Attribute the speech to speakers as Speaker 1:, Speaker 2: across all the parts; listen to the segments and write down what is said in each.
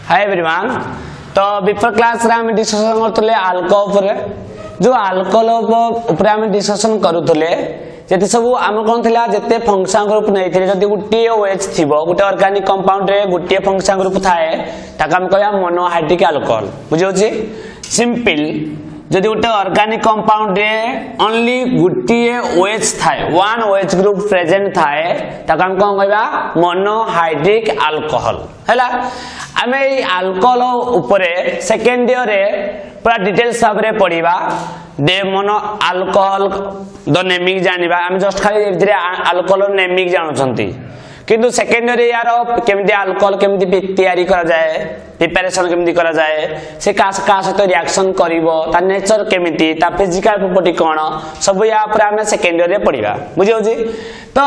Speaker 1: Hi everyone. तो before class रे हम डिस्कशन करथले अल्कोहल ऊपर जो अल्कोहल ऊपर हम डिस्कशन करूथले जेते सब हम कोन थिला जेते फंक्शन ग्रुप नै थिले जदी गुटी OH थिबो गुटे ऑर्गेनिक कंपाउंड रे गुटी फंक्शन ग्रुप थाए ताका हम कहया मोनोहाइड्रिक अल्कोहल बुझियो छी सिंपल जदी गुटे ऑर्गेनिक कंपाउंड रे ओनली गुटी OH थाए वन OH ग्रुप प्रेजेंट थाए ताका हम कोन कहबा मोनोहाइड्रिक अल्कोहल हैला आमे ई अल्कोहल ऊपरे सेकेंड ईयर रे पूरा डिटेल्स सबरे पढिबा दे मोनो अल्कोहल द नेमिंग जानिबा हम जस्ट खाली धीरे अल्कोहल नेमिंग जानुछंती किंतु सेकेंड ईयर यार केमदी अल्कोहल केमदी तैयारी करा जाए प्रिपरेशन केमदी करा जाए से का सहित रिएक्शन करिवो ता नेचर केमिति ता फिजिकल प्रॉपर्टी कोन सब या पर हम सेकेंड ईयर रे पढिबा बुझियो जी। तो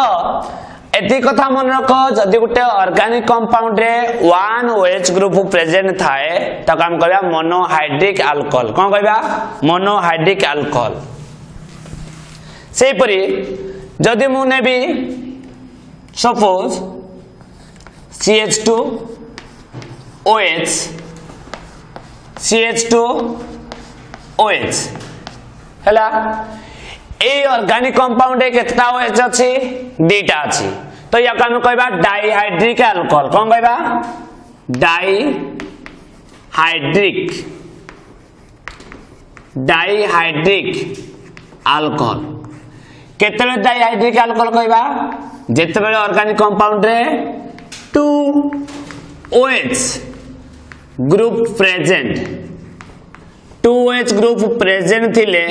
Speaker 1: एति कथा मन रख जदि गुटे ऑर्गेनिक कंपाउंड रे वन OH ग्रुप प्रेजेंट थाए ताको हम कहबा मोनोहाइड्रिक अल्कोहल कोन कहबा मोनोहाइड्रिक अल्कोहल। सेहि परि जदि मु नेबी सपोज CH2OH CH2OH हैला ए ऑर्गेनिक कंपाउंड रे केतना OH अछि दीटा अछि तो या हम कहबा डाइहाइड्रिक अल्कोहल कोन कहबा डाइहाइड्रिक अल्कोहल केतबे डाइहाइड्रिक अल्कोहल कहबा जेतबे ऑर्गेनिक कंपाउंड रे 2 OH group present 2 OH group present थिले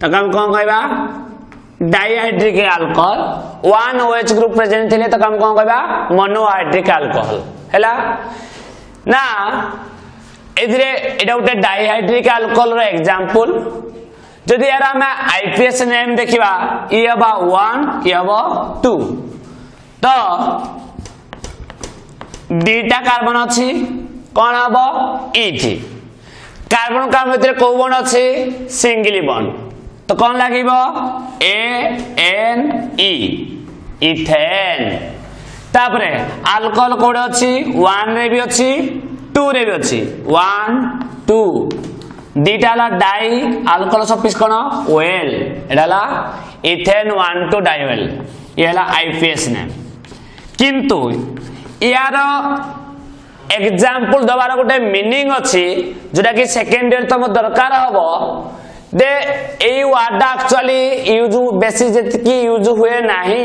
Speaker 1: तक हम कौन कहबा dihydric alcohol one OH group present थिले तक हम कौन कहबा मोनोहाइड्रिक अल्कोहल हैला ना एदिरे एटा उटे डाइहाइड्रिक अल्कोहल रो एग्जांपल जदि यार हम आईपीएस नेम देखिबा ई हबा 1 ई हबा 2 तो दीटा कार्बन अछि कोन हबो इथि कार्बन कार्बन भितर को बॉन्ड अछि सिंगल बॉन्ड तो कौन लागिबो ANE इथेन तापरे अल्कोहल कोड अछि 1 रे भी अछि 2 रे भी अछि 1 2 दीटा ला डाई अल्कोहल सफिक्स कोन OL एडाला इथेन 1 2 डाइओल येला आईपीएस नेम किंतु यार एग्जांपल दबार गोटे मीनिंग अछि जोटा कि सेकेंड ईयर तम दरकार हबो दे ए वर्ड एक्चुअली यूज बेसी जेतकी यूज हुए नाही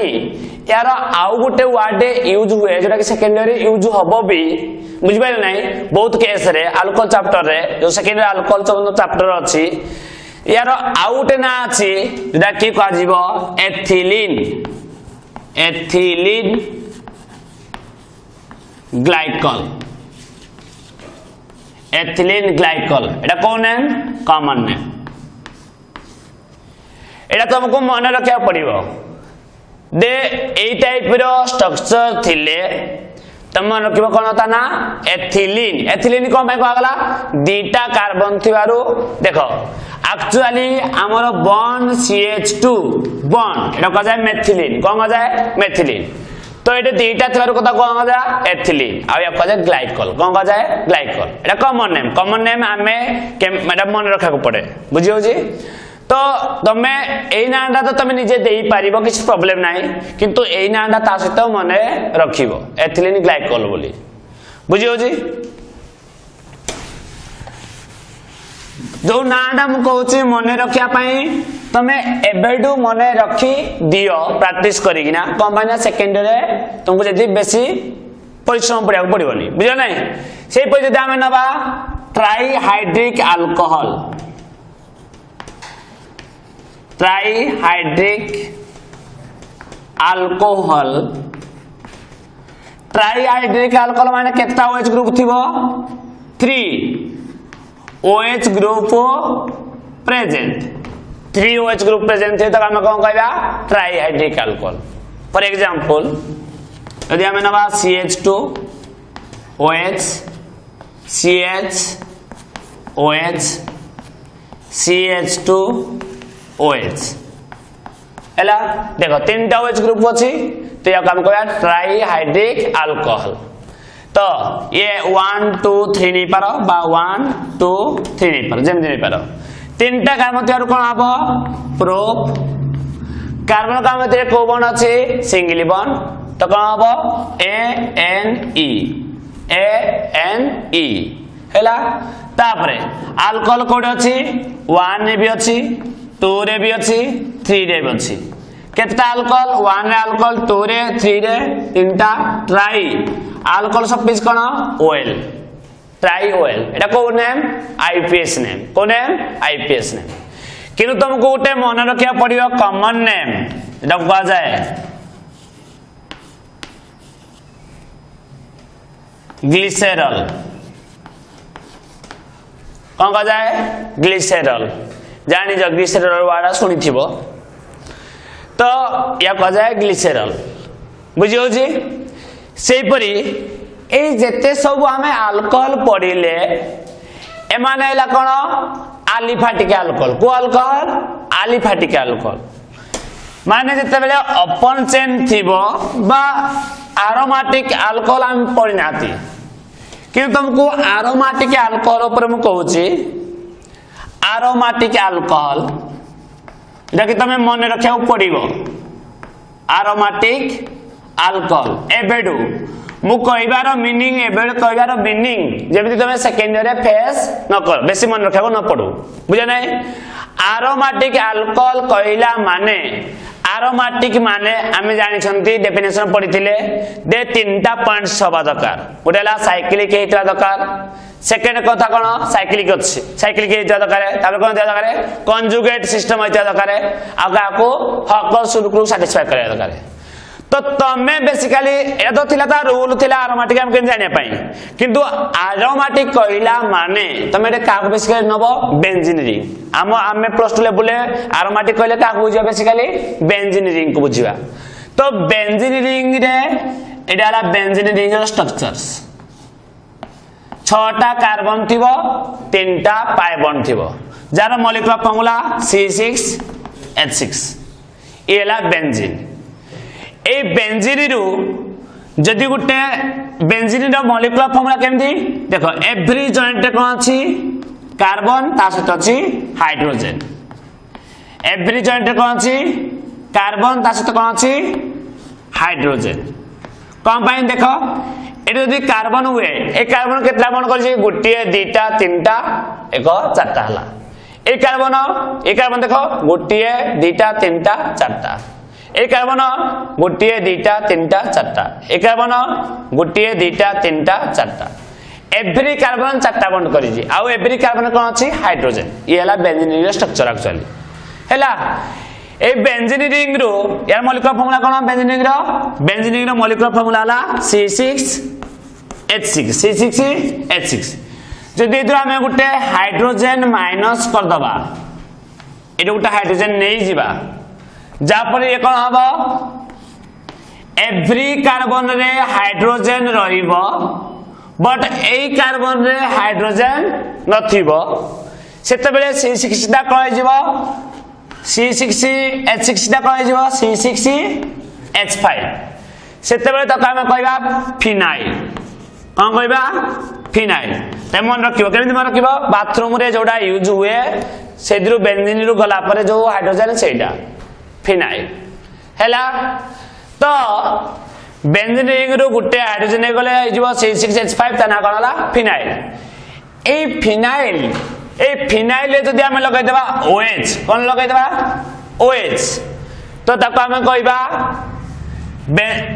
Speaker 1: यार आउ गोटे वर्ड यूज हुए जोटा कि सेकेंड ईयर यूज हबो भी बुझि पाइल नाही बहुत केस रे अल्कोहल चैप्टर रे जो सेकेंड ईयर अल्कोहल चैप्टर अछि यार आउ गोटे ना अछि जोटा कि कह जीवो एथिलीन ग्लाइकल एटा कोन नेम कॉमन नेम एटा तुमको मन रखिया पड़िबो दे ए टाइप रो स्ट्रक्चर थिले तम रखिबो कोन ता ना एथिलीन कोन भाई कहगला दीटा कार्बन थिबारु देखो एक्चुअली हमर बॉन्ड CH2 बॉन्ड एटा कह जाय मेथिलीन कोन कह जाय मेथिलीन तो एटे दीटा थिबारु कथा कोन कह जाय एथिलीन आ या कह जाय ग्लाइकल कोन कह जाय ग्लाइकल एटा कॉमन नेम हमें मैडम मन रखा को पड़े बुझियो जी। तो तमे एई नांडा तो तमे निजे देई पारिबो किछ प्रॉब्लम नाही किंतु एई नांडा ता सहित मने रखिबो एथिलीन ग्लाइकल बोली बुझियो जी। जो नांडा मु कहूची मने रखिया पई तमे एबेडू मने रखी दियो प्रैक्टिस करिगिना कंबाइना सेकेंड रे तुमको जदी बेसी परिश्रम पड़िया पड़िबोनी बुझियो नाही सेई पय जदी हम नबा ट्राइहाइड्रिक अल्कोहल माने केता OH ग्रुप थिबो 3 OH group present 3 OH group present थे तब हम कोन कहबा ट्राइहाइड्रिक अल्कोहल। फॉर एग्जांपल यदि हम नबा CH2OH CH2OH हैला देखो तीनटा OH ग्रुप अछि तो या काम कहबा ट्राइहाइड्रिक अल्कोहल। तो ये 1 2 3 नहीं पार बा 1 2 3 नहीं पार जेम नहीं पार तीनटा कार्बन थियार कोन हबो प्रोप कार्बन का मते को बॉन्ड अछि सिंगल बॉन्ड तो कोन हबो ANE हैला तापरे अल्कोहल कोड अछि 1 रे भी अछि 2 रे भी अछि 3 रे भी अछि केतना अल्कोहल 1 रे अल्कोहल 2 रे 3 रे तीनटा ट्राई अल्कोहल सब पिस कोन ऑयल ट्राई ऑयल एटा को नेम आईपीएस नेम को नेम आईपीएस नेम किंतु तुमको गोटे मन रखिया पड़ियो कॉमन नेम एटा कहा जाए ग्लिसरॉल कौन कहा जाए ग्लिसरॉल जानी जो ग्लिसरॉल वाला सुनी थीबो तो या कहा जाए ग्लिसरॉल बुझियो जी सेही परी ए जेते सब हमें अल्कोहल पड़िले एमाने हला कोन आलिफाटिक अल्कोहल को अल्कोहल आलिफाटिक अल्कोहल माने जेते बेले ओपन चेन थीबो बा एरोमेटिक अल्कोहल हम पड़ी नाती कि तुमको एरोमेटिक अल्कोहल ऊपर मु कहूची एरोमेटिक अल्कोहल जकि तमे मन रखिया पड़िबो एरोमेटिक अल्कोहल एबेडू मु कहबार मीनिंग एबेड कहबार मीनिंग जेमिति तमे सेकेंड ईयर रे फेस न कर बेसी मन रखिया न पड़ो बुझे नै एरोमेटिक अल्कोहल कहला माने एरोमेटिक माने आमे जानि छंती डेफिनेशन पढिथिले दे तीनटा पॉइंट्स हबा दरकार उडेला साइक्लिक हेतरा दरकार सेकंड कथा कोन साइक्लिक अछि साइक्लिक हेतरा दरकार तापर कोन दरकार कंजुगेट सिस्टम हेतरा दरकार आगा को हक सुलुक सैटिस्फाई करे दरकार तो तमे बेसिकली ए तो थिला ता रूल थिला एरोमेटिक हम केन जानिया पई किंतु एरोमेटिक कहला माने तमे ए का बेसिकली नबो बेंजीन रिंग आमे प्लस 2 लेवल एरोमेटिक कहले का बुझिया बेसिकली बेंजीन रिंग को बुझिया तो बेंजीन रिंग रे एडाला बेंजीन रिंग रो स्ट्रक्चर्स 6टा कार्बन थिबो 3टा पाई बॉन्ड थिबो जार मॉलिक्यूलर फार्मूला C6H6 एला बेंजीन ए बेंजीन रु जदि गुटे बेंजीन रो मॉलिक्यूलर फार्मूला केमदी देखो एवरी जॉइंट रे कोन अछि कार्बन ता सहित अछि हाइड्रोजन एवरी जॉइंट रे कोन अछि कार्बन ता सहित कोन अछि हाइड्रोजन कोन पाइन देखो एटा जदि कार्बन हुए ए कार्बन केतला बॉन्ड करछि गुटिए दुटा तीनटा एको चारटा हला ए कार्बन देखो गुटिए दुटा तीनटा चारटा ए कार्बन गुटिए दुटा तीनटा चारटा ए कार्बन गुटिए दुटा तीनटा चारटा एवरी कार्बन चारटा बॉन्ड करिछि आ एवरी कार्बन कोन अछि हाइड्रोजन ये हला बेंजीन रिंग स्ट्रक्चर एक्चुअली हला ए बेंजीन रिंग रो यार मॉलिक्यूलर फार्मूला कोन बेंजीन रिंग रो मॉलिक्यूलर फार्मूला हला C6H6 जदि इधर हमें गुटे हाइड्रोजन माइनस कर दबा एटा गुटे हाइड्रोजन नै जिबा जा पर ये कोन हबो एवरी कार्बन रे हाइड्रोजन रहिबो बट ए कार्बन रे हाइड्रोजन नथिबो सेते बेले C6 दा कहि जिवो C6H6 दा कहि जिवो C6H5 सेते बेले तक हम कहबा फिनाइल कोन कहबा फिनाइल ते मन रखिबो केमिति मन रखिबो बाथरूम रे जोडा यूज हुए सेदिरु बेंजीन रु गला पर जो हाइड्रोजन सेटा फिनाइल हैला तो बेंजीन रिंग रु गुटे हाइड्रोजन गले जिवो C6H5 तना कोनला फिनाइल ए फिनाइल जदि हम लगाइ देबा OH कोन लगाइ देबा OH तो ताको हम कहबा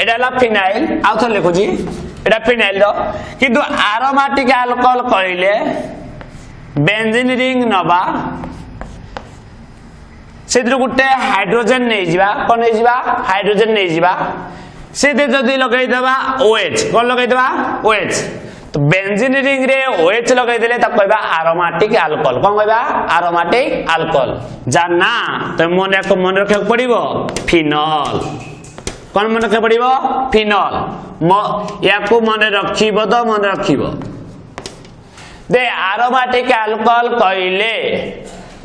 Speaker 1: एडाला फिनाइल आउ थले लिखुजी एडा फिनाइल रो किंतु एरोमेटिक अल्कोहल कहले बेंजीन रिंग नबा सेद्र गुटे हाइड्रोजन नै जिबा कोन नै जिबा हाइड्रोजन नै जिबा सेदे जदी लगाइ देबा OH कोन लगाइ देबा OH तो बेंजीन रिंग रे OH लगाइ देले त कहबा एरोमेटिक अल्कोहल कोन कहबा एरोमेटिक अल्कोहल जाना तो मन रखे पड़िबो फिनॉल कोन मन रखे पड़िबो फिनॉल याकू मन रखिबो तो मन रखिबो दे एरोमेटिक अल्कोहल कहले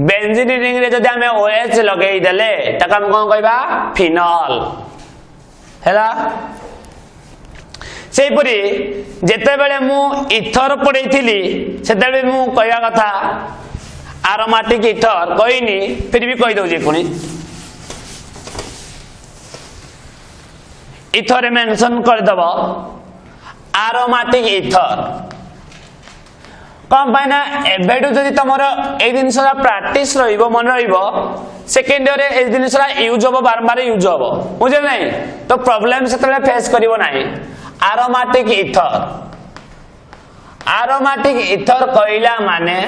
Speaker 1: बेंजीन रिंग रे जदि हमें OH लगेई देले तक हम कोन कहबा फिनॉल हैला सेपरी जेतेबेले मु इथर पढ़ी सेतेबेले मु कहया कथा आरोमेटिक इथर कहनी फिर भी कही दउजे पुणी इथर मेंशन कर दब आरोमेटिक इथर कौन पाइना एबेटू जदि तमर ए जिनसरा प्रैक्टिस रहिबो मन रहिबो सेकेंड ईयर ए जिनसरा यूज होबो बारंबार यूज होबो बुझे नहीं तो प्रॉब्लम सेतले फेस करिवो नहीं आरोमेटिक इथर कहला माने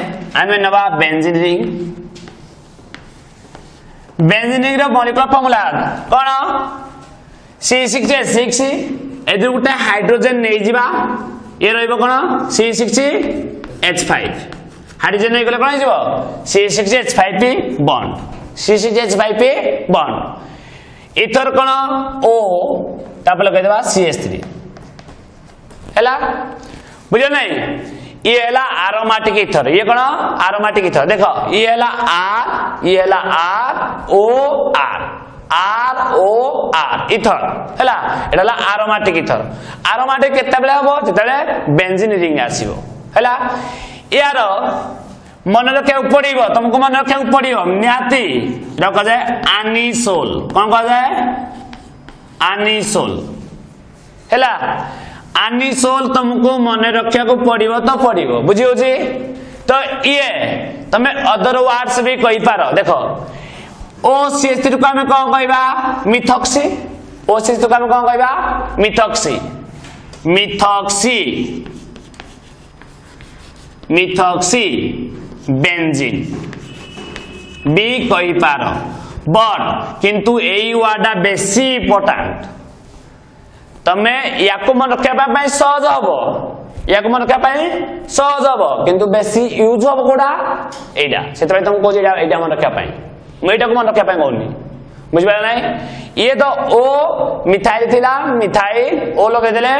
Speaker 1: आमे नवा बेंजीन रिंग रो मॉलिक्यूलर फार्मूला कोन C6H6 एदु गुटे हाइड्रोजन नै जिबा ये रहइबो कोन C6H5 हाइड्रोजन नै गले कोन जिवो C6H5p bond C6H5p bond ether कोन O तापर लगे देबा CH3 हैला बुझो नहीं ये हैला आरोमेटिक इथर ये कोन आरोमेटिक इथर देखो ये हैला R O R इथर हैला एडाला आरोमेटिक इथर आरोमेटिक केते बेले हबो जेतेले बेंजीन रिंग आसीबो हैला यार मन रखा पड़ो तुमको मन रखा पड़ो निहाती रखा जाए आनिसोल कौन कह जाए आनिसोल हैला आनिसोल तुमको मन रखा पड़ो तो पड़ो बुझी होची तो ये तमे अदर वर्ड्स भी कहि पारो देखो OCH3 को आम कौन कहबा मिथॉक्सी OCH3 को आम कौन कहबा मिथॉक्सी बेंजीन भी कहि पारो बट किंतु एई वाडा बेसी इंपोर्टेंट तमे याको मन रखा पाई सहज हबो याको मन रखा पाई सहज हबो किंतु बेसी यूज हबो कोडा एडा सेतबे तुम को जेडा एडा मन रखा पाई मैं एटा को मन रखा पाई कहनी बुझ पाला नहीं ये तो ओ मिथाइल थिला मिथाइल ओ लगे देले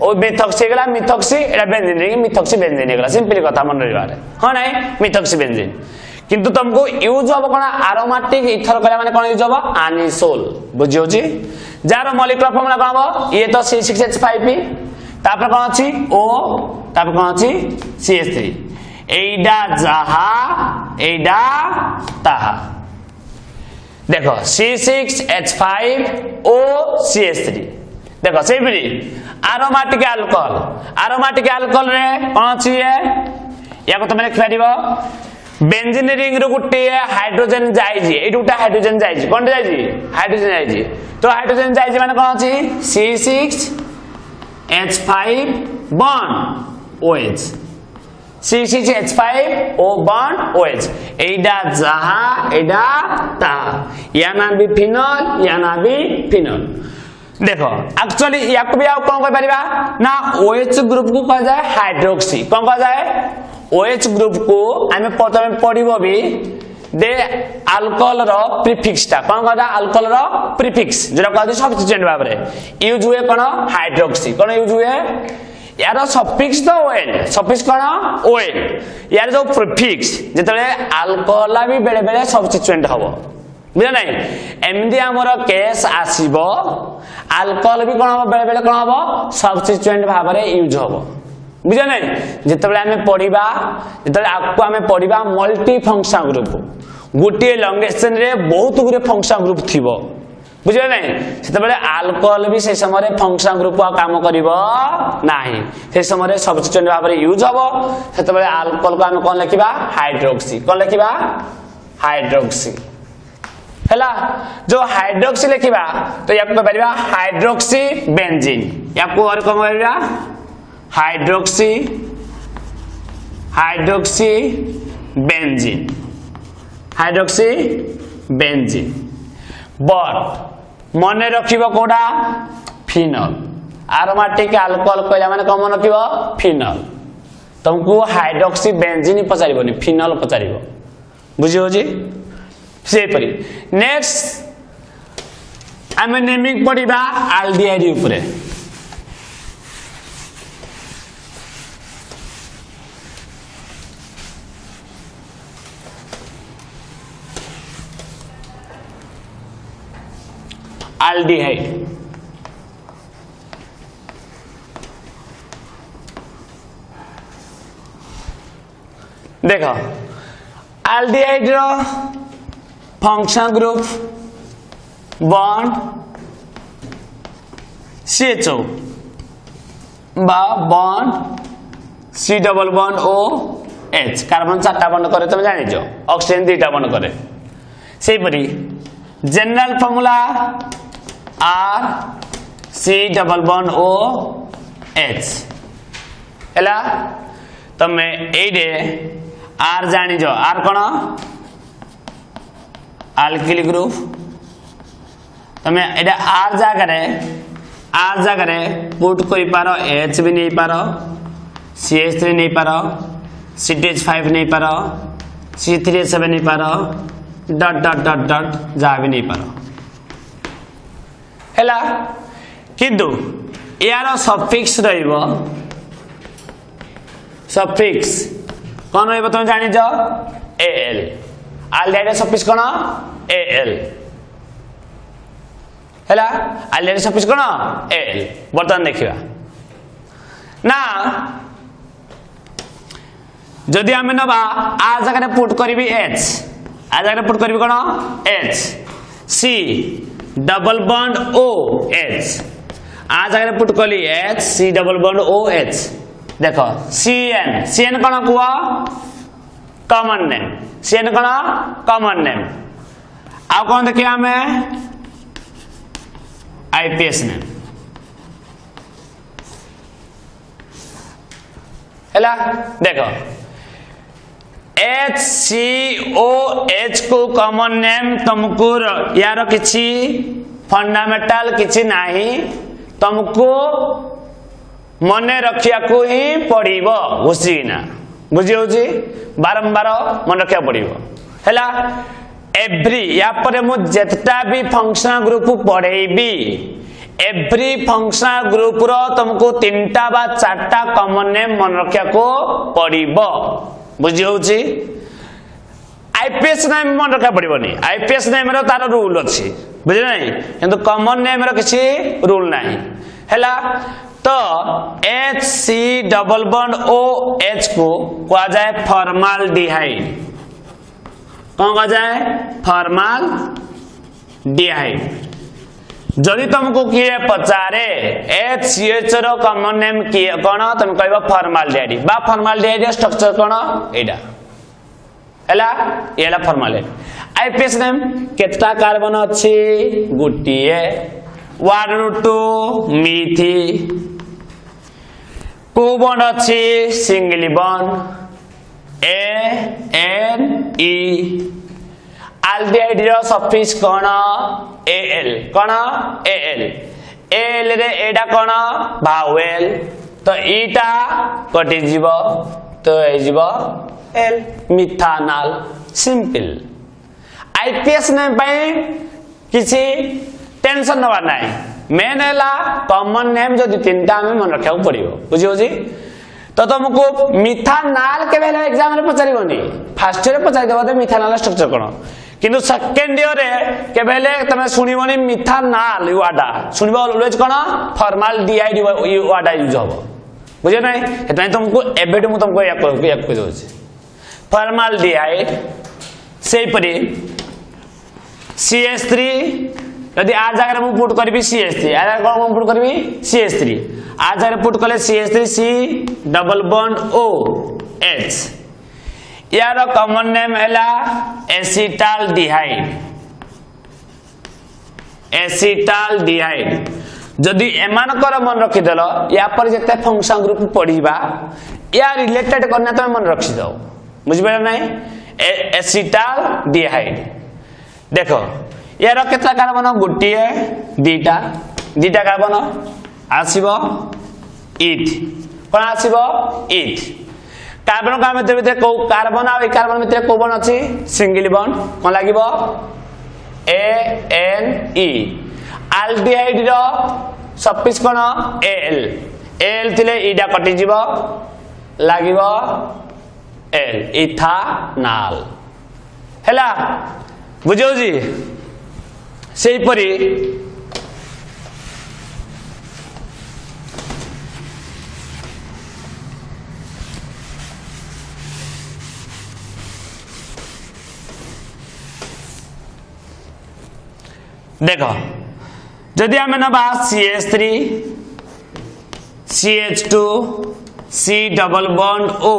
Speaker 1: ओ मिथॉक्सी गला मिथॉक्सी एडा बेंजीन रे मिथॉक्सी बेंजीन गला सिंपल कथा मन रहिबारे हां नहीं मिथॉक्सी बेंजीन किंतु तुमको यूज हबो कोन आरोमेटिक इथर कला माने कोन यूज हबो आनिसोल बुझियो जी जार मॉलिक्यूलर फार्मूला कोन हबो ये तो C6H5p तापर कोन अछि O तापर कोन अछि CH3 एइडा जहा एइडा ताहा देखो C6H5O CH3 देखो सेपरी आरोमेटिक अल्कोहल रे कोन अछि या को तमे लिख पारिबो बेंजीन रिंग रो गुटे हाइड्रोजन जाइजी एटु गुटे हाइड्रोजन जाइजी कोन जाइजी हाइड्रोजन जाइजी तो हाइड्रोजन जाइजी माने कोन अछि C6H5 bond OH C6H5O bond OH एडा जहा एडा ता याना भी फिनल याना भी फिनल देखो एक्चुअली याको भी आ कोन कह परिबा ना OH ग्रुप को कह जाए हाइड्रोक्सी कोन कह जाए OH ग्रुप को आमे प्रथम पढिबो भी दे अल्कोहल रो प्रीफिक्स ता कोन कहदा अल्कोहल रो प्रीफिक्स जेरा कहदी सब्स्टिट्यूएंट भाबरे यूज हुए कोन हाइड्रोक्सी कोन यूज हुए यार सफिक्स तो ON सफिक्स कोन ON यार जो प्रीफिक्स जेतले अल्कोहल भी बेले बेले सब्स्टिट्यूएंट हबो बुझा नहीं एमदी हमर केस आसीबो अल्कोहल भी कोन हबो बेले बेले कोन हबो सब्स्टिट्यूएंट भाबरे यूज हबो बुझा नहीं जितेबाला आमे पढ़िबा जितेबाला आपको आमे पढ़िबा मल्टी फंक्शन ग्रुप गोटे लॉन्गेस्ट चेन रे बहुत गुरे फंक्शन ग्रुप थिबो बुझा नहीं सेतेबाला अल्कोहल भी से समय फंक्शन ग्रुप काम करिवो नाही से समय सब्स्टिट्यूएंट भाबरे यूज हबो सेतेबाला अल्कोहल को आमे कोन लिखिबा हाइड्रोक्सी कोन लिखिबा हाइड्रोक्सी हैला जो हाइड्रोक्सी लिखिबा तो याको परिबा हाइड्रोक्सी बेंजीन याको और कोन परिबा हाइड्रोक्सी बेंजीन बट मन रखिबो कोडा फिनल aromatic alcohol कहला माने कम रखिबो फिनल तुमको हाइड्रोक्सी बेंजीन पचारिबोनी फिनल पचारिबो बुझियो जी से परी नेक्स्ट आमे नेमिंग पढिबा एल्डिहाइड ऊपर देख आल्डिहाइड रो फंक्शन ग्रुप बॉन्ड CHO बा bond C double bond OH carbon 4टा बॉन्ड करे तुम जानि जो ऑक्सीजन 2टा बॉन्ड करे सेही परी general formula R C double bond OH हैला तमे एडे R जानि जो R कोन अल्किल ग्रुप तमे एडा R जगह पुट करि पारो H भी नहीं पारो CH3 नहीं पारो CH5 नहीं पारो C3H7 नहीं पारो डॉट डॉट डॉट डॉट जा भी नहीं पारो हैला किंतु यार सफिक्स रहिबो सफिक्स कोन रहिबो तुम जानि जो AL आल्डिहाइड सफिक्स कोन AL हैला आल्डिहाइड सफिक्स कोन AL बर्तन देखिबा ना जदि आमे नबा आ जगह पुट करबी H आ जगह पुट करबी कोन H C double bond OH आ जगह पुट करली H C double bond OH देखो CN कोन कुआ कॉमन नेम CN कोन कॉमन नेम आ कोन देखिया हमें IPS नेम हैला देखो HCOH को कॉमन नेम तुमको यार किछि फंडामेंटल किछि नाही तुमको मने रखिया को ही पड़िबो बुझिना बुझि होची बारंबार मन रखिया पड़िबो हैला एवरी या पर मु जेतटा भी फंक्शनल ग्रुप पढ़ेबी एवरी फंक्शनल ग्रुप रो तुमको 3टा बा 4टा कॉमन नेम मन रखिया को पड़िबो बुझि होची आईपीएस नेम मन रखा पड़िबोनी आईपीएस नेम रो तार रूल अछि बुझि नै किंतु कॉमन नेम रो किछि रूल नाही हैला तो HC डबल बॉन्ड OH को कहा जाए फॉर्माल्डिहाइड कौन कहा जाए फॉर्माल्डिहाइड जदि तुमको किए पचारे HCH रो कॉमन नेम किए कोन तुम कहबो फॉर्माल्डिहाइड बा फॉर्माल्डिहाइड स्ट्रक्चर कोन एडा हैला एला फॉर्माल्डिहाइड आईपीएस नेम केतटा कार्बन अछि गुटिए 1 मिथि को बॉन्ड अछि सिंगल बॉन्ड ANE आल्डिहाइड रो सफिक्स कोन AL कोन AL रे एडा कोन भावेल तो ईटा कटि जीवो तो ए जीवो L मिथानल सिंपल आईपीएस ने पई किछि टेंशन नवा नाही मेन हैला कॉमन नेम जो 3टा में मन रखिया पड़िबो बुझियो जी तो तुमको मिथानल के बेले एग्जाम रे पचारिबोनी फर्स्ट ईयर पचारि देबो त मिथानल स्ट्रक्चर कोन किंतु सेकंड ईयर रे के बेले तमे सुनिबोनी मिथानल युआडा सुनिबो ऑलवेज कोन फॉर्माल्डिहाइड युआडा यूज होबो बुझे नै एतै तुमको एबेट मु तुमको या कह दोछि फॉर्माल्डिहाइड सेही परी CH3 यदि आ जगह मु पुट करबी CH3 आ जगह मु पुट करबी CH3 आ जगह पुट करले CH3 C double bond OH यार कॉमन नेम हैला एसिटाल्डिहाइड जदि एमानकर मन रखि देलो या पर जते फंक्शन ग्रुप पढिबा या रिलेटेड करना त मन रखि दो बुझबे नै एसिटाल्डिहाइड देखो यार केतला कार्बन गुटिए 2टा कार्बन आसीबो ईथ कोन आसीबो ईथ कार्बन का भीतर को कार्बन आ कार्बन भीतर को बॉन्ड अछि सिंगल बॉन्ड कोन लागिबो ANE आल्डिहाइड रो सफिक्स कोन AL थिले ईडा कटि जीवो लागिबो L इथानल हैला बुझियो जी सेही परी देखो जदि आम नवा CH3 CH2 C double bond O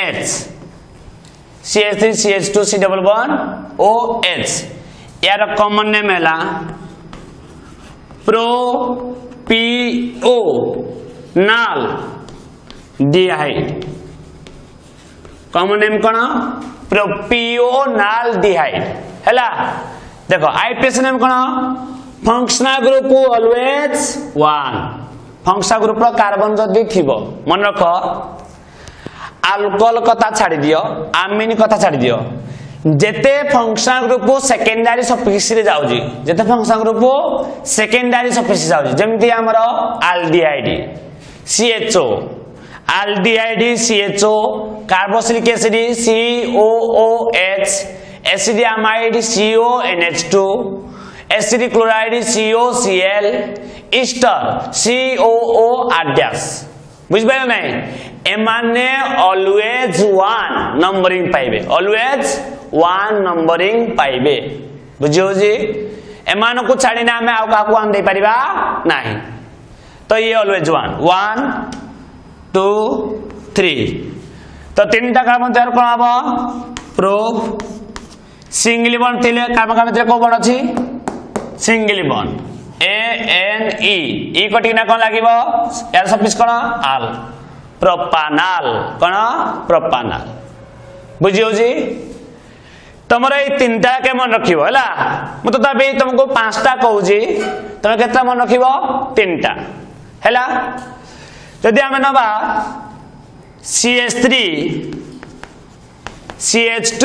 Speaker 1: H CH3 CH2 C double bond O H यार कॉमन नेम है प्रोपिओ नाल डिहाइड कॉमन नेम कौन प्रोपियोनाल डिहाइड हैला देखो आईपीएस नेम कौन functional group always 1 functional group रो कार्बन जदी थिबो मन रख अल्कोहल कथा छाड़ी दियो आमीन कथा छाड़ी दियो जेते फंक्शनल ग्रुप सेकेंडरी सफिक्स रे जाउजी जेते फंक्शनल ग्रुप सेकेंडरी सफिक्स जाउजी जेमति हमरो aldehyde CHO aldehyde CHO carboxylic acid COOH एसिडियामाइड CONH2 acidic chloride COCl Easter COOR बुझ पाइल नहीं एमाने ऑलवेज 1 नंबरिंग पाइबे ऑलवेज 1 नंबरिंग पाइबे बुझियो जी एमान को छाड़ी ना हमें आउ काकू आन दे परिबा नहीं तो ये ऑलवेज 1 2 3 तो तीनटा कार्बन तैयार कोन हबो प्रोप सिंगल बॉन्ड थिले कार्बन कार्बन थिले को बॉन्ड अछि सिंगल बॉन्ड ANE ई कटी ना कोन लागिबो यार सफिक्स कोन आल प्रोपानाल कोन प्रोपानाल बुझियो जी तमरे ए तीनटा के मन रखिबो हला मु तो तबे तुमको पांचटा कहू जी तमे केता मन रखिबो तीनटा हला जदि हम नबा CH3 CH2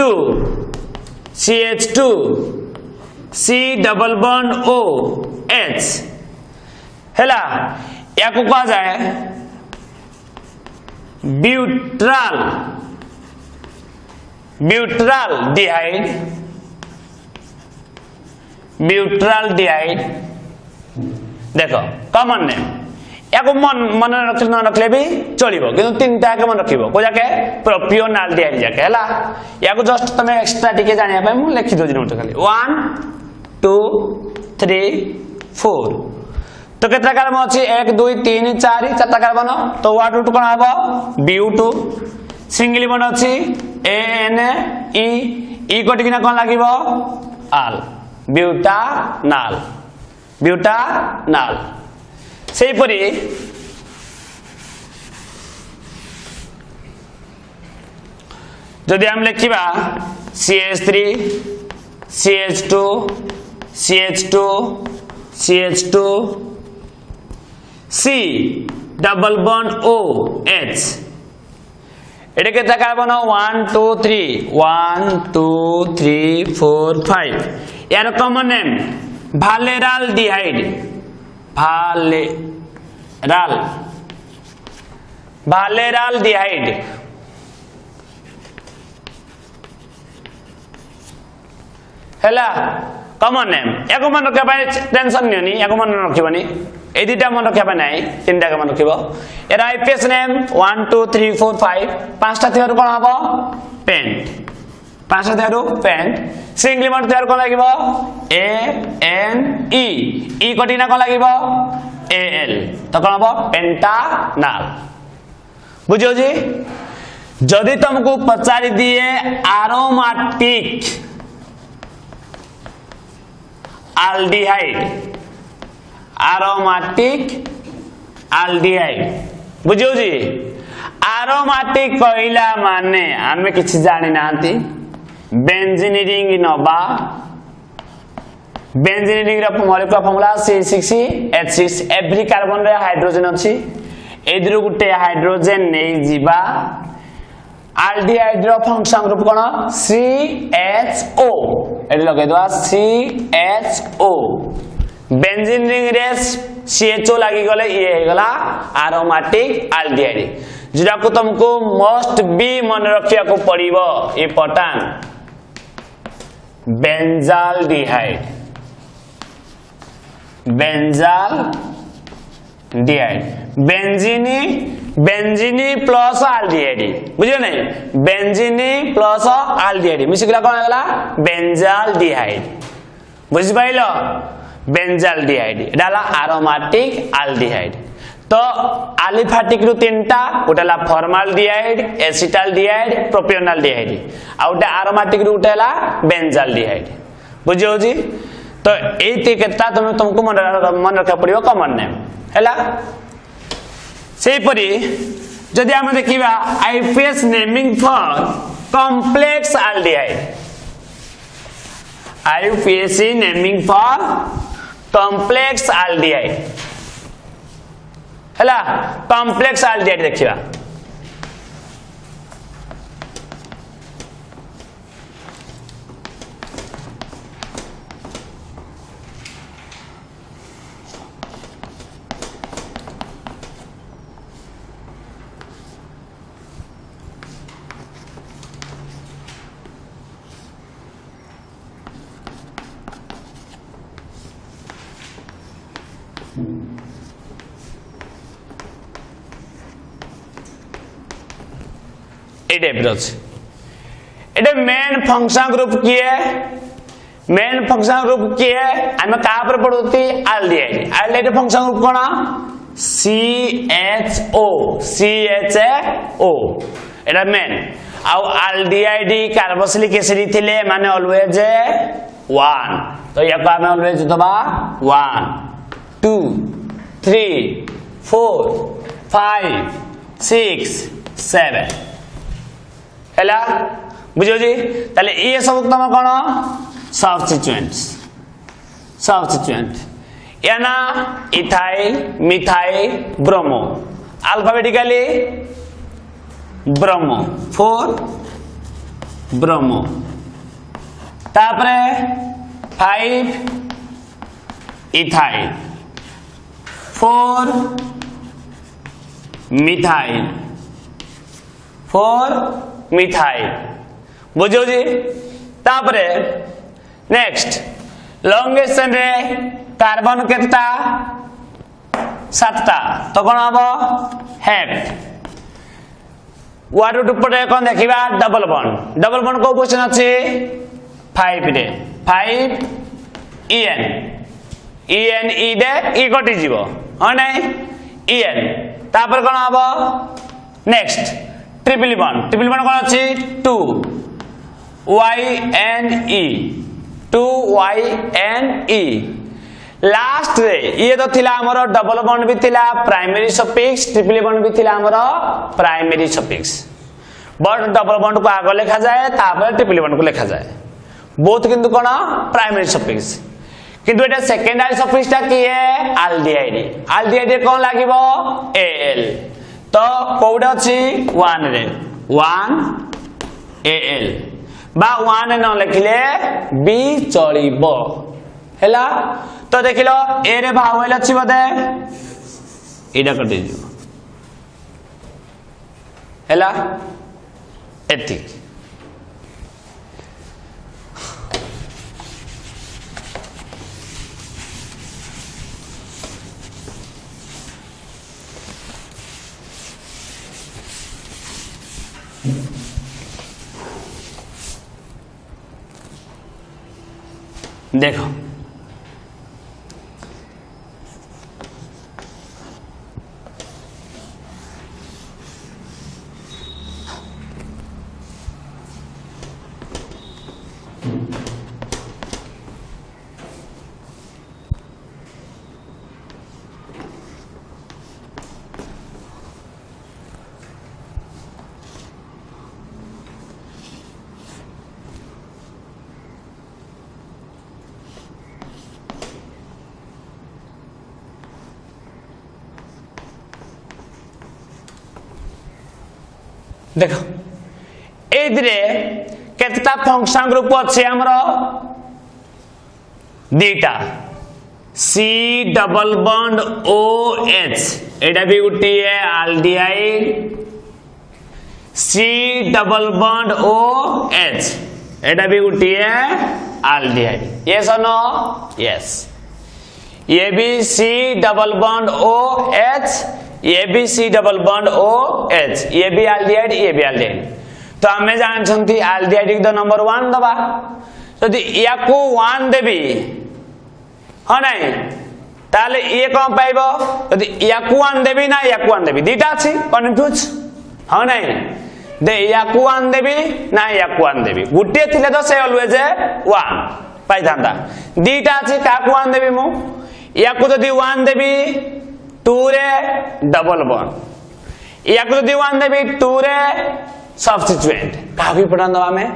Speaker 1: CH2 C double bond O H हैला या को कहा जाए ब्यूट्राल डिहाइड देखो कॉमन नेम या को मन रखले भी चलिबो किंतु तीनटा के मन रखिबो को जाके प्रोपियोनाल डिहाइड जाके हैला या को जस्ट तमे एक्स्ट्रा टिके जानिया पे मु लिखि दो नोट खाली 1 2 3 4 तो केतना कार्बन अछि 1 2 3 4 चारटा कार्बन तो वाट रूट कोन हबो BU2 सिंगल बॉन्ड अछि ANE ई कोटि किना कोन लागिबो आल ब्यूटानाल सेही परी जदि हम लिखिबा CH3 CH2 CH2 CH2 C double bond O H एटे केता कार्बन 1 2 3 1 2 3 4 5 यार कॉमन नेम भालेराल डिहाइड भालेराल डिहाइड हैला कॉमन नेम एको मन रखा पाए टेंशन नहीं एको मन रखिबनी ए दुटा मन रखा पाए नहीं तीनटा के मन रखिबो एरा आईपीएस नेम 1 2 3 4 5 पांचटा थियरु कोन हबो पेंट पांचटा थियरु पेंट सिंगल बॉन्ड थियर कोन लागिबो ANE ई कटिना कोन लागिबो AL तो कोन हबो पेंटानाल बुझियो जी जदि तुमको पचारि दिए एरोमेटिक एल्डिहाइड बुझियो जी एरोमेटिक कहला माने हमें किछि जानि नांती बेंजीन रिंग नबा बेंजीन रिंग रा molecular formula C6H6 every carbon रे हाइड्रोजन अछि एदिरु गुटे हाइड्रोजन नै जिबा एल्डिहाइड रो फंक्शन ग्रुप कोन CHO एडी लगे दवा CHO बेंजीन रिंग रे CHO लागी गले ये हे गला एरोमेटिक एल्डिहाइड जेटा को तुमको मस्ट बी मन रखिया को पड़िबो इंपोर्टेंट बेंजाल्डिहाइड बेंजीनी प्लस एल्डिहाइड बुझियो नहीं बेंजीनी प्लस एल्डिहाइड मिसिकला कोन होला बेंजाल्डिहाइड बुझि पाइलो बेंजाल्डिहाइड एटा हला एरोमेटिक एल्डिहाइड तो एलिफेटिक रु तीनटा उटेला फॉर्माल्डिहाइड एसिटाल्डिहाइड प्रोपियोनाल्डिहाइड आ उटे एरोमेटिक रु उटेला बेंजाल्डिहाइड बुझि होजी तो एते केता तुमको मन रखा पड़ियो कॉमन नेम हैला सेही परी जदि हम देखिबा IPS naming for complex aldehyde IPS naming for complex aldehyde हैला कॉम्प्लेक्स एल्डिहाइड देखिबा मेन फंक्शन ग्रुप किए मेन फंक्शन ग्रुप किए आम क्या पढ़ुती एल्डिहाइड एल्डिहाइड फंक्शन ग्रुप कौन CHO एटा मेन आउ एल्डिहाइड कार्बोक्सिलिक एसिड थिले माने ऑलवेज 1 तो या आम ऑलवेज दबा 1 2 3 4 5 6 7 हैला बुझो जी ताले ये सब तुम कौन सब्स्टिट्यूएंट या ना ethyl methyl bromo alphabetically bromo 4 bromo तापरे 5 इथाइल 4 मिथाइल 4 मिथाइल बुझो जी तापरे नेक्स्ट लॉन्गेशन रे कार्बन केता 7टा तो कोन हबो हेप्ट वाटर दुपटे कोन देखिबा डबल बॉन्ड को क्वेश्चन अछि 5 रे 5 EN ई दे ई कटि जीवो ह नै EN तापर कोन हबो नेक्स्ट ट्रिपल बॉन्ड कोन अछि 2 YNE लास्ट रे ये तो थिला हमरो डबल बॉन्ड भी थिला प्राइमरी सफिक्स ट्रिपल बॉन्ड भी थिला हमरो primary suffix but double bond को आगे लिखा जाए तापर ट्रिपल बॉन्ड को लिखा जाए बोथ किंतु कोन प्राइमरी सफिक्स किंतु एटा सेकेंडरी सफिक्स ता की है एल्डिहाइड कोन लागिवो AL तो कोडा अछि 1 रे 1 AL बा 1 न लिखले B चलिबो हैला तो देखिलो ए रे भावेल अछि बदे एडा कटि दियो हैला एति देखो देखो एदिरे केतटा फंक्शन ग्रुप अछि हमरो दीटा C डबल बॉन्ड OH एटा भी उठी है aldehyde C double bond OH एटा भी उठी है एल्डिहाइड यस और नो यस ये भी C डबल बॉन्ड OH ये भी C डबल बॉन्ड OH ये भी एल्डिहाइड ये भी एल्डिहाइड तो हमें जानछंती एल्डिहाइड द नंबर 1 दबा जदि या को 1 देबी हाँ नहीं ताले ये कौन पाइबो यदि या को 1 देबी ना या को 1 देबी दीटा अछि कन्फ्यूज हाँ नहीं दे या को 1 देबी ना या को 1 देबी गुटे थिले तो से ऑलवेज 1 पाई थांता दीटा अछि का को 1 देबी मु या को जदि 1 देबी 2 रे डबल बॉन्ड या को जदि 1 देबी 2 रे सब्स्टिट्यूएंट का भी पढ़न दवा में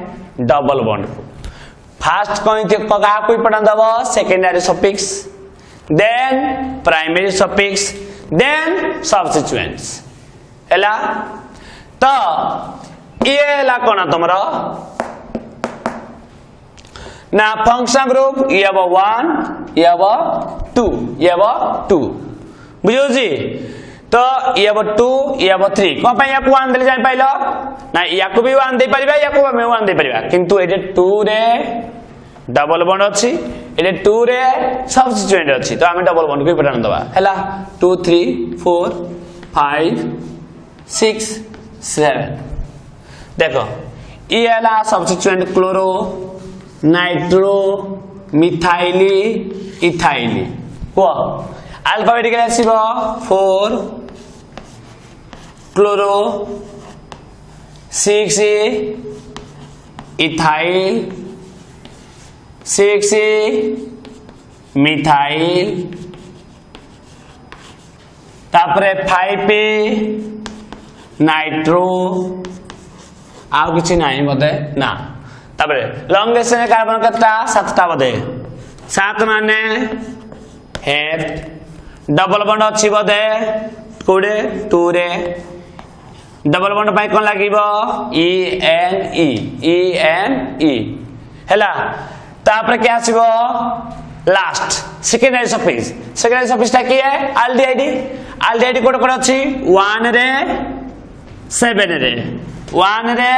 Speaker 1: डबल बॉन्ड को फर्स्ट कोई का कोई पढ़न दवा secondary suffix then primary suffix then substituents हैला तो ये हैला कोन तमरो ना फंक्शन ग्रुप ये अब 1 ये अब 2 ये अब 2 बुझो जी तो ये अब 2 ये अब 3 कोन पय या को 1 देले जाय पाइलो ना या को भी 1 दे परिबा या को भी 1 दे परिबा किंतु एटे 2 रे डबल बॉन्ड अछि एटे 2 रे सब्स्टिट्यूएंट अछि तो हमें डबल बॉन्ड को पठान दबा हैला 2 3 4 5 6 7 देखो ये हैला सब्स्टिट्यूएंट क्लोरो नाइट्रो मिथाइली इथाइली को अल्फाबेटिकली आसीबो 4 क्लोरो 6 इथाइल 6 मिथाइल तापरे 5 नाइट्रो आउ किछि नाही बदे ना तापरे लॉन्गेस्ट में कार्बन कतटा 7टा बदे 7 माने हेड डबल बॉन्ड अछि बदे कोडे 2 रे डबल बॉन्ड पाई कोन लागिबो E N हैला तापर क्या आसीबो लास्ट सेकेंडरी सफिक्स ता की है एल्डिहाइड कोड कोड अछि 1 रे 7 रे 1 रे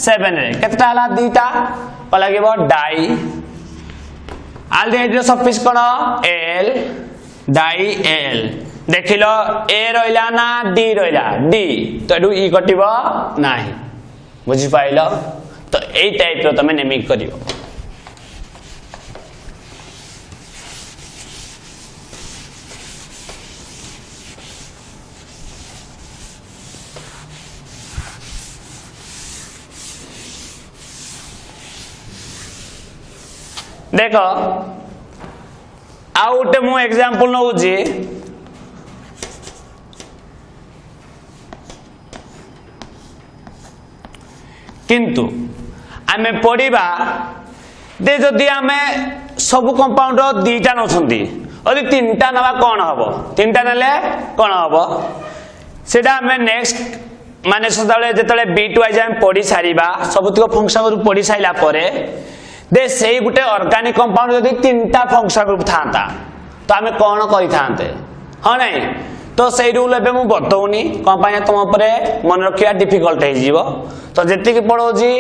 Speaker 1: 7 रे केतटा हला दीटा को लागिबो डाई एल्डिहाइड रो सफिक्स कोन L डाई L देखिलो A रहिला ना D रहिला D तो एडु E कटिबो नाही बुझि पाइलो तो ए टाइप रो तमे नेमिंग करियो देखो आउटे मु एग्जांपल नउ जी किंतु आमे पढ़िबा दे जदि आमे सब कंपाउंड दीटा नछंती अदि तीनटा नबा कोन हबो तीनटा नेले कोन हबो सेटा आमे नेक्स्ट माने सदाले जेतले बी2 वाइज आमे पढ़ी सारीबा सबतिक फंक्शन ग्रुप पढ़ी साइला परे दे सेही गुटे ऑर्गेनिक कंपाउंड जदि तीनटा फंक्शन ग्रुप थांता तो आमे कोन करि थांते हां नहीं तो सेही रूल एबे मु बतौनी कंपानी तुम ऊपर मन रखिया डिफिकल्ट हे जीवो तो जेति के पढो जी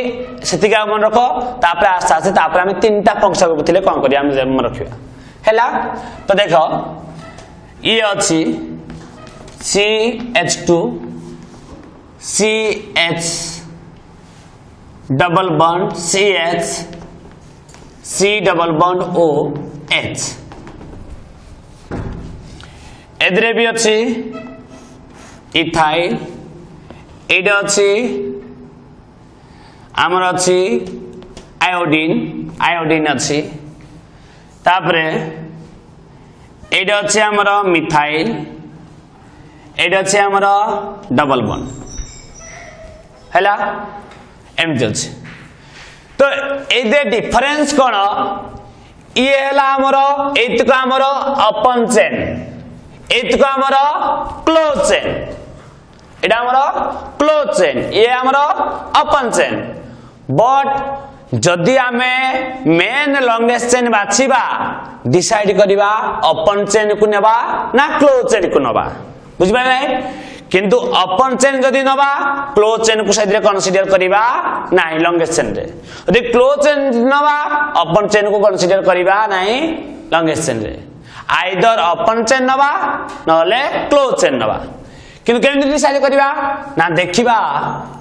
Speaker 1: सेति का मन रखो तापर आस्ते आस्ते तापर आमे तीनटा फंक्शन ग्रुप थिले कोन करिया आमे मन रखिया हैला तो देखो ये अछि CH2 CH double bond CH C double bond OH एदरे भी अच्छी इथाइल एडे अच्छी आमर अच्छी आयोडीन अच्छी तापरे एडे अच्छी आमर मिथाइल एडे अच्छी आमर डबल बॉन्ड हैला एमती अच्छी तो ए डिफरेंस कौन ये हैला आमर एतक आमर ओपन चेन एतक आमर क्लोज चेन एटा आमर क्लोज चेन ये आमर ओपन चेन बट जदि आमे मेन लॉन्गेस्ट चेन बाछिबा डिसाइड करिबा ओपन चेन को नेबा ना क्लोज चेन को नेबा बुझबा नै किंतु ओपन चेन जदि नबा क्लोज चेन को साइड रे कंसीडर करिबा नाही लॉन्गेस्ट चेन रे जदि क्लोज चेन नबा ओपन चेन को कंसीडर करिबा नाही लॉन्गेस्ट चेन रे आइदर ओपन चेन नबा नले क्लोज चेन नबा किंतु केमि डिसाइड करिबा ना देखिबा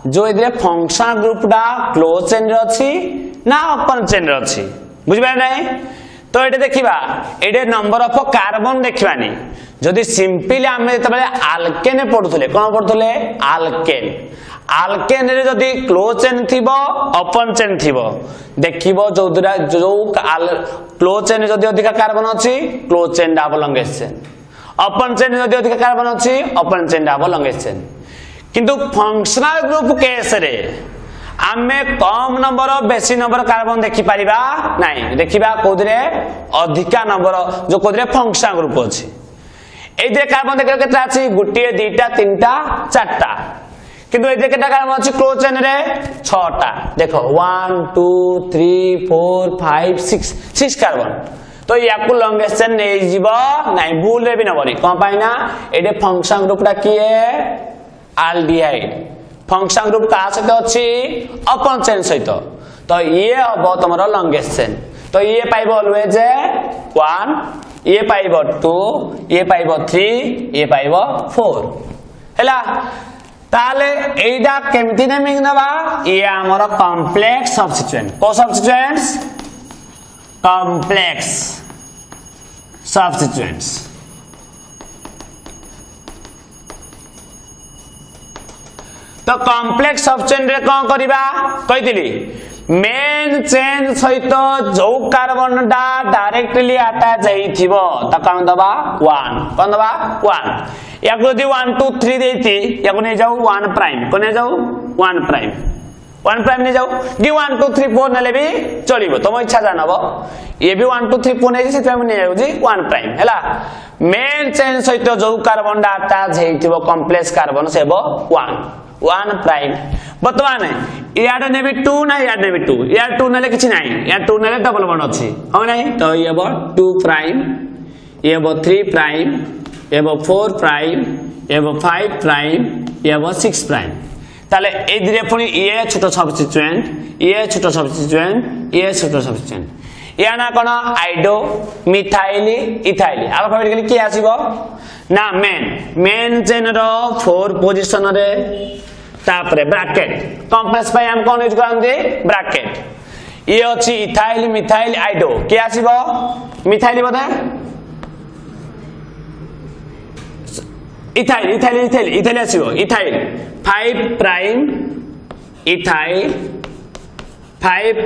Speaker 1: जो इधरे फंक्शन ग्रुप डा क्लोज चेन रे अछि ना ओपन चेन रे अछि बुझिबा नहीं तो ये देखा ये नंबर ऑफ कार्बन देखवानी जदि सिंपली आम जो आल्केन पढ़ुले कौन पढ़ुले आल्केन आल्केन रे जदि क्लोज चेन थी ओपन चेन थी देखिबो जो क्लोज चेन जदि अधिक कार्बन अच्छी क्लोज चेन डाब लंगेस्ट चेन ओपन चेन जदि अधिक कार्बन अच्छी ओपन चेन डाब लंगेस्ट चेन किंतु फंक्शनल ग्रुप केस रे आमे कम नंबर बेसी नंबर कार्बन देखि परिबा नहीं देखिबा कोदरे अधिका नंबर जो कोदरे फंक्शनल ग्रुप अछि एदे कार्बन देखियो केता अछि गुटिए दुईटा तीनटा चारटा किंतु एदे केटा कार्बन अछि क्लोज चेन रे 6टा देखो 1 2 3 4 5 6 कार्बन तो याकू लॉन्गेस्ट चेन नै जीवो नहीं भूल रे भी न बनी कोन पाइना एदे फंक्शनल ग्रुप टा की है एल्डिहाइड फंक्शन ग्रुप का सहित अच्छी ओपन चेन सहित तो ये हम तुम लंगेस्ट चेन तो ये पाइब ऑलवेज 1 ये पाइब 2 ये पाइब 3 ये पाइब 4 हैला ताले एइडा केमिति नेमिंग नबा ये हमर कॉम्प्लेक्स सब्स्टिट्यूएंट को सब्स्टिट्यूएंट्स कॉम्प्लेक्स सब्स्टिट्यूएंट्स तो कॉम्प्लेक्स सब्स्टिट्यूएंट रे कौन करिबा कहितली मेन चेन सहित जो कार्बन डा डायरेक्टली अटैच हेइथिबो त कौन दबा 1 कौन दबा 1 याको यदि 1 2 3 देती याको ने जाऊ 1 प्राइम को ने जाऊ 1 प्राइम ने जाऊ कि 1 2 3 4 नेले भी चलिबो तुम इच्छा जानबो ये भी 1 2 3 4 नै से ने जाऊ जी 1 प्राइम हैला मेन चेन सहित जो कार्बन डा अटैच हेइथिबो कॉम्प्लेक्स कार्बन सेबो 1 प्राइम बर्तमान यार ने भी 2 ना यार ने भी 2 यार 2 नेले किछि नाही यार 2 नेले डबल बॉन्ड अछि हो नाही तो ये बो 2 प्राइम ये बो 3 प्राइम ये बो 4 प्राइम ये बो 5 प्राइम ये बो 6 प्राइम ताले ए दिरे पुनी ये छोटो सब्स्टिट्यूएंट ये छोटो सब्स्टिट्यूएंट ये छोटो सब्स्टिट्यूएंट या ना कोन आइडो मिथाइल इथाइल अल्फाबेटिकली की आसीबो ना मेन चेन रो 4 पोजीशन रे तापरे ब्रैकेट कॉम्प्लेक्स पे हम कोन यूज करंदी ब्रैकेट ये अछि इथाइल मिथाइल आइडो के आसीबो मिथाइल बता इथाइल आसीबो इथाइल 5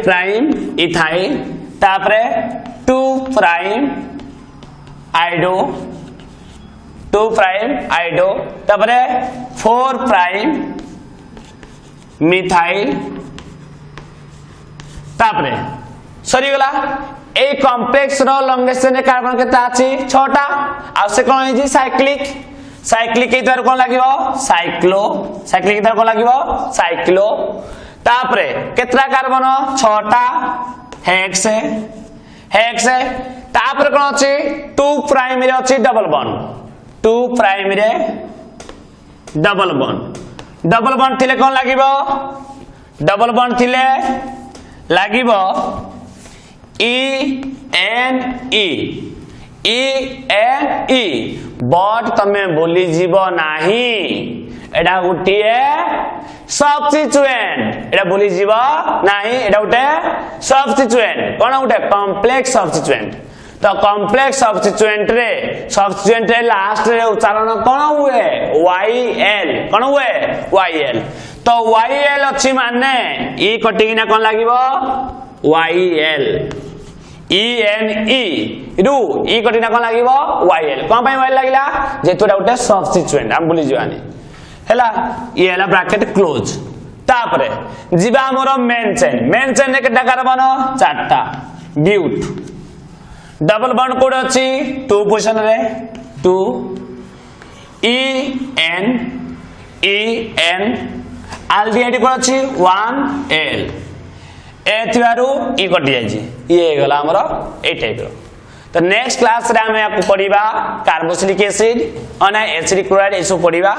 Speaker 1: प्राइम इथाइल तापरे 2 प्राइम आइडो तापरे 4 प्राइम मिथाइल तापरे सरी गला ए कॉम्प्लेक्स रो लॉन्गेस्ट चेन कार्बन केता अछि 6टा आ से कोन हिजी साइक्लिक के द्वारा कोन लागिवो साइक्लिक के द्वारा कोन लागिवो साइक्लो तापरे केतरा कार्बन 6टा हेक्स तापरे कोन अछि 2 प्राइम रे अछि डबल बॉन्ड थिले कोन लागिवो डबल बॉन्ड थिले लागिवो E बट तमे बोली जीवो नाही एडा गुटिए सब्स्टिट्यूएंट एडा बोली जीवो नाही एडा गुटे सब्स्टिट्यूएंट कोन गुटे कॉम्प्लेक्स सब्स्टिट्यूएंट तो कॉम्प्लेक्स सब्स्टिट्यूएंट रे लास्ट रे उच्चारण कोन हुए YL कोन हुए YL तो YL अछि माने ई कटिंग ना कोन लागिवो YL ENE रु ई कटिंग ना कोन लागिवो YL कोन पय YL लागिला जेतुरा उटे सब्स्टिट्यूएंट हम भूली जवानी हैला ये हैला ब्रैकेट क्लोज तापरे जीवा हमर मेन चेन रे केटा कार्बन 4टा ब्यूट डबल बॉन्ड कोड अछि 2 पोजीशन रे 2 EN एल्डिहाइड कोड अछि 1L ए थिबारु ई कटि जाय छी ये गला हमर ए टाइप रो तो नेक्स्ट क्लास रे हम पढ़िबा कार्बोक्सिलिक एसिड और एसिडिक क्लोराइड एसो पढ़िबा।